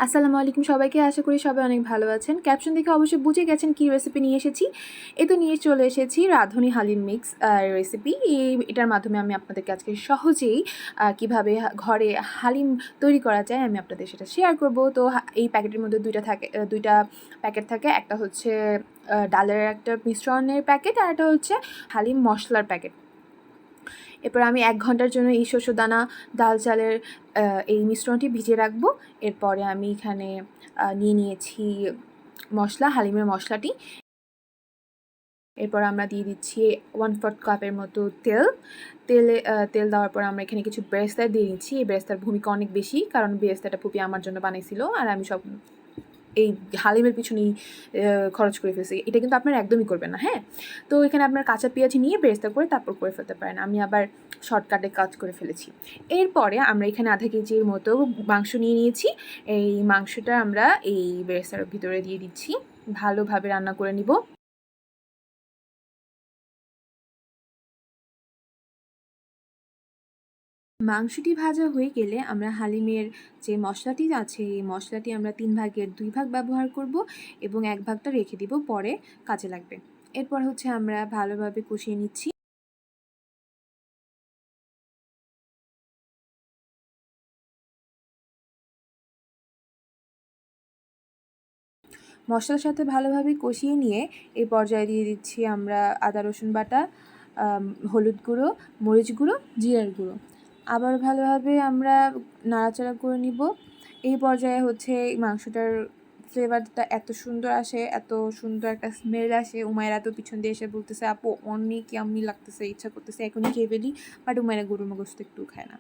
আসসালামু আলাইকুম সবাইকে, আশা করি সবাই অনেক ভালো আছেন। ক্যাপশন দেখে অবশ্যই বুঝে গেছেন কী রেসিপি নিয়ে এসেছি। এই তো নিয়ে চলে এসেছি রাঁধুনি হালিম মিক্স রেসিপি। এটার মাধ্যমে আমি আপনাদেরকে আজকে সহজেই কীভাবে ঘরে হালিম তৈরি করা যায় আমি আপনাদের সেটা শেয়ার করব। তো এই প্যাকেটের মধ্যে দুইটা প্যাকেট থাকে। একটা হচ্ছে ডালের একটা মিশ্রণের প্যাকেট, আর একটা হচ্ছে হালিম মশলার প্যাকেট। এরপর আমি 1 ঘন্টার জন্য এই শস্যদানা ডাল চালের এই মিশ্রণটি ভিজিয়ে রাখবো। এরপরে আমি এখানে নিয়ে নিয়েছি মশলা, হালিমের মশলাটি। এরপর আমরা দিয়ে দিচ্ছি 1/4 কাপের মতো তেল দেওয়ার পর আমরা এখানে কিছু বেরেস্তা দিয়ে দিচ্ছি। এই বেরেস্তার ভূমিকা অনেক বেশি, কারণ বেরেস্তাটা ফুপি আমার জন্য বানিয়েছিল, আর আমি সব এই হালিমের পিছনেই খরচ করে ফেলছি। এটা কিন্তু আপনারা একদমই করবেন না, হ্যাঁ? তো এখানে আপনার কাঁচা পেঁয়াজ নিয়ে বেরেস্তা করে তারপর করে ফেলতে পারেন। আমি আবার শর্টকাটে কাজ করে ফেলেছি। এরপরে আমরা এখানে আধা কেজির মতো মাংস নিয়ে নিয়েছি। এই মাংসটা আমরা এই বেরেস্তার ভিতরে দিয়ে দিচ্ছি, ভালোভাবে রান্না করে নিব। মাংসটি ভাজা হয়ে গেলে আমরা হালিমের যে মশলাটি আছে এই মশলাটি আমরা 3 ভাগের 2 ভাগ ব্যবহার করব এবং 1 ভাগটা রেখে দিব, পরে কাজে লাগবে। এরপর হচ্ছে আমরা ভালোভাবে কষিয়ে নিচ্ছি। মশলার সাথে ভালোভাবে কষিয়ে নিয়ে এই পর্যায়ে দিয়ে দিচ্ছি আমরা আদা রসুন বাটা, হলুদ গুঁড়ো, মরিচ গুঁড়ো, জিরার গুঁড়ো। আবার ভালোভাবে আমরা নাড়াচাড়া করে নিব। এই পর্যায়ে হচ্ছে মাংসটার ফ্লেভারটা এত সুন্দর আসে, এত সুন্দর একটা স্মেল আসে। উমায়েরা তো পিছন দিয়ে এসে বলতেছে, আপু অনেক ইয়াম্মি লাগতেছে, ইচ্ছা করতেছে এখনই খেয়ে ফেলি, বাট উমায়েরা গরুর গোশত একটু খায় না।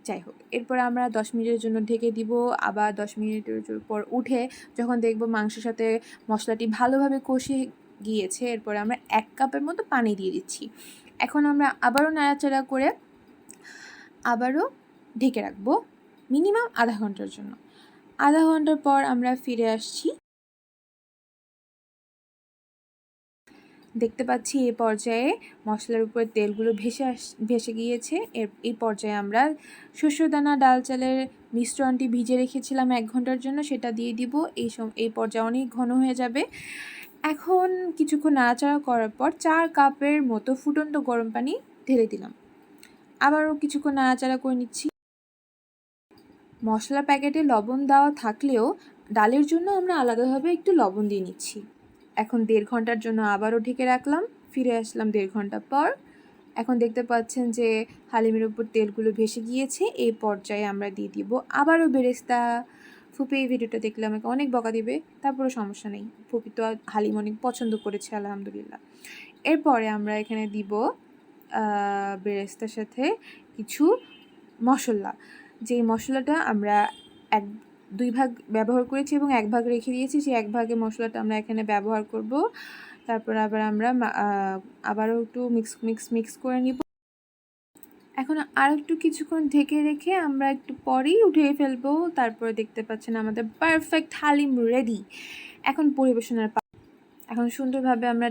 যাই হোক, এরপর আমরা 10 মিনিটের জন্য ঢেকে দিব। আবার 10 মিনিটের পর উঠে যখন দেখব মাংসের সাথে মশলাটি ভালোভাবে কষিয়ে গিয়েছে, এরপরে আমরা 1 কাপের মতো পানি দিয়ে দিচ্ছি। এখন আমরা আবারও নাড়াচাড়া করে আবারও ঢেকে রাখবো মিনিমাম আধা ঘন্টার জন্য। আধা ঘন্টার পর আমরা ফিরে আসছি। দেখতে পাচ্ছি এই পর্যায়ে মশলার উপর তেলগুলো ভেসে গিয়েছে। এই পর্যায়ে আমরা শস্যদানা ডাল চালের মিশ্রণটি ভিজে রেখেছিলাম 1 ঘন্টার জন্য, সেটা দিয়ে দিব। এই পর্যায়ে অনেক ঘন হয়ে যাবে। এখন কিছুক্ষণ নাড়াচাড়া করার পর 4 কাপের মতো ফুটন্ত গরম পানি ঢেলে দিলাম। আবারও কিছুক্ষণ নাড়াচাড়া করে নিচ্ছি। মশলা প্যাকেটে লবণ দেওয়া থাকলেও ডালের জন্য আমরা আলাদাভাবে একটু লবণ দিয়ে নিচ্ছি। এখন 1.5 ঘন্টার জন্য আবারও ঢেকে রাখলাম। ফিরে আসলাম 1.5 ঘন্টা পর। এখন দেখতে পাচ্ছেন যে হালিমের উপর তেলগুলো ভেসে গিয়েছে। এই পর্যায়ে আমরা দিয়ে দিব আবারও বেরেস্তা। ফুপি এই ভিডিওটা দেখলে আমাকে অনেক বকা দিবে, তারপরেও সমস্যা নেই। ফুপি তো হালিম অনেক পছন্দ করেছে, আলহামদুলিল্লাহ। এরপরে আমরা এখানে দিব বেরেস্তার সাথে কিছু মশলা। যেই মশলাটা আমরা 2 ভাগ ব্যবহার করেছি এবং 1 ভাগ রেখে দিয়েছি, সেই 1 ভাগের মশলাটা আমরা এখানে ব্যবহার করব। তারপর আবার আমরা আবারও একটু মিক্স করে নিব। এখন আর একটু কিছুক্ষণ ঢেকে রেখে আমরা একটু পরেই উঠিয়ে ফেলবো। তারপরে দেখতে পাচ্ছেন আমাদের পারফেক্ট হালিম রেডি। এখন পরিবেশনের এখন সুন্দরভাবে আমরা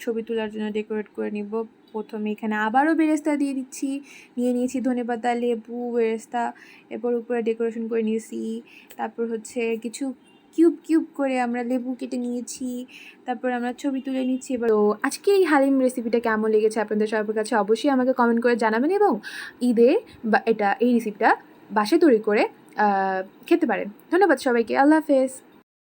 ছবি তোলার জন্য ডেকোরেট করে নিব। প্রথমে এখানে আবারও বেরেস্তা দিয়ে দিচ্ছি। নিয়েছি ধনেপাতা, লেবু, বেরেস্তা। এরপর উপরে ডেকোরেশন করে নিয়েছি। তারপর হচ্ছে কিছু কিউব করে আমরা লেবু কেটে নিয়েছি। তারপর আমরা ছবি তুলে নিচ্ছি। এবার তো আজকে এই হালিম রেসিপিটা কেমন লেগেছে আপনাদের সবার কাছে অবশ্যই আমাকে কমেন্ট করে জানাবেন, এবং ঈদে এই রেসিপিটা বাসায় তৈরি করে খেতে পারেন। ধন্যবাদ সবাইকে। আল্লাহ হাফেজ।